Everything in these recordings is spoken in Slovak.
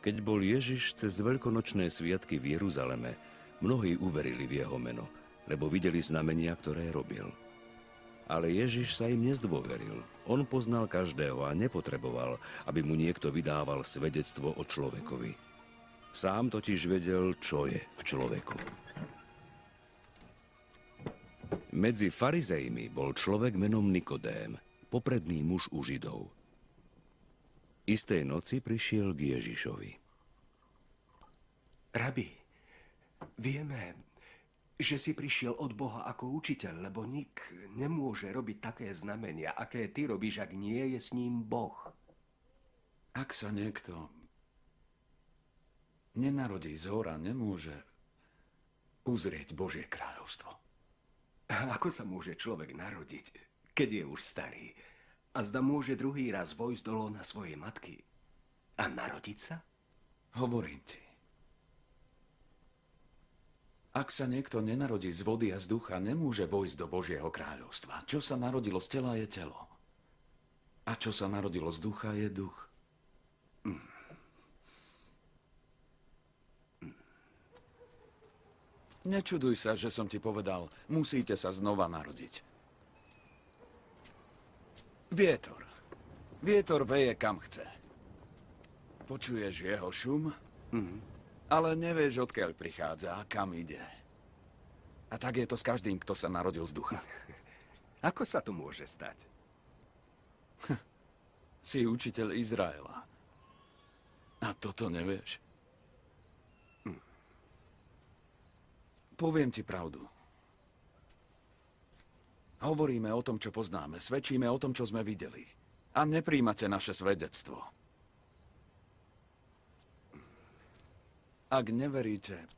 Keď bol Ježiš cez veľkonočné sviatky v Jeruzaleme, mnohí uverili v jeho meno, lebo videli znamenia, ktoré robil. Ale Ježiš sa im nezdôveril. On poznal každého a nepotreboval, aby mu niekto vydával svedectvo o človekovi. Sám totiž vedel, čo je v človeku. Medzi farizejmi bol človek menom Nikodém, popredný muž u Židov. Istej noci prišiel k Ježišovi. Rabi, vieme, že si prišiel od Boha ako učiteľ, lebo nik nemôže robiť také znamenia, aké ty robíš, ak nie je s ním Boh. Ak sa niekto nenarodí z hora, nemôže uzrieť Božie kráľovstvo. Ako sa môže človek narodiť, keď je už starý? A zda môže druhý raz vojsť do lona svojej matky a narodiť sa? Hovorím ti. Ak sa niekto nenarodí z vody a z ducha, nemôže vojsť do Božieho kráľovstva. Čo sa narodilo z tela, je telo. A čo sa narodilo z ducha, je duch. Nečuduj sa, že som ti povedal, musíte sa znova narodiť. Vietor veje kam chce. Počuješ jeho šum, ale nevieš, odkiaľ prichádza a kam ide. A tak je to s každým, kto sa narodil z ducha. Ako sa to môže stať? Si učiteľ Izraela. A toto nevieš? Poviem ti pravdu. Hovoríme o tom, čo poznáme, svedčíme o tom, čo sme videli. A nepríjmate naše svedectvo. Ak neveríte,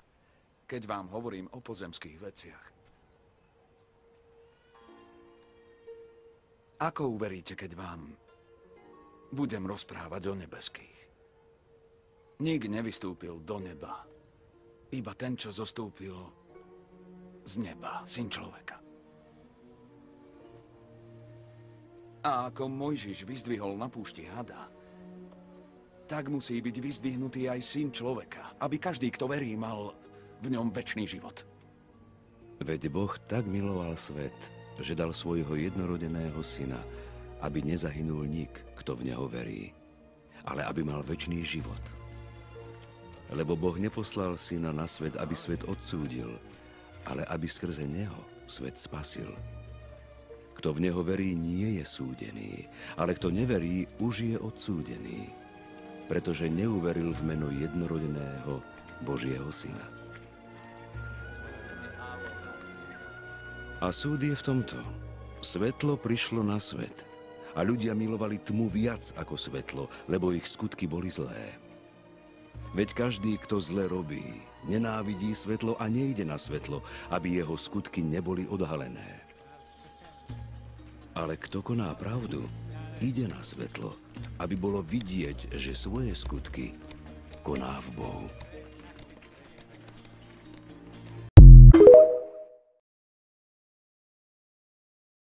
keď vám hovorím o pozemských veciach, ako uveríte, keď vám budem rozprávať o nebeských? Nik nevystúpil do neba, iba ten, čo zostúpil z neba, Syn človeka. A ako Mojžiš vyzdvihol na púšti hada, tak musí byť vyzdvihnutý aj Syn človeka, aby každý, kto verí, mal v ňom večný život. Veď Boh tak miloval svet, že dal svojho jednorodeného syna, aby nezahynul nik, kto v neho verí, ale aby mal večný život. Lebo Boh neposlal syna na svet, aby svet odsúdil, ale aby skrze neho svet spasil. Kto v neho verí, nie je súdený, ale kto neverí, už je odsúdený, pretože neuveril v meno jednorodeného Božieho syna. A súd je v tomto. Svetlo prišlo na svet a ľudia milovali tmu viac ako svetlo, lebo ich skutky boli zlé. Veď každý, kto zle robí, nenávidí svetlo a nejde na svetlo, aby jeho skutky neboli odhalené. Ale kto koná pravdu, ide na svetlo, aby bolo vidieť, že svoje skutky koná v Bohu.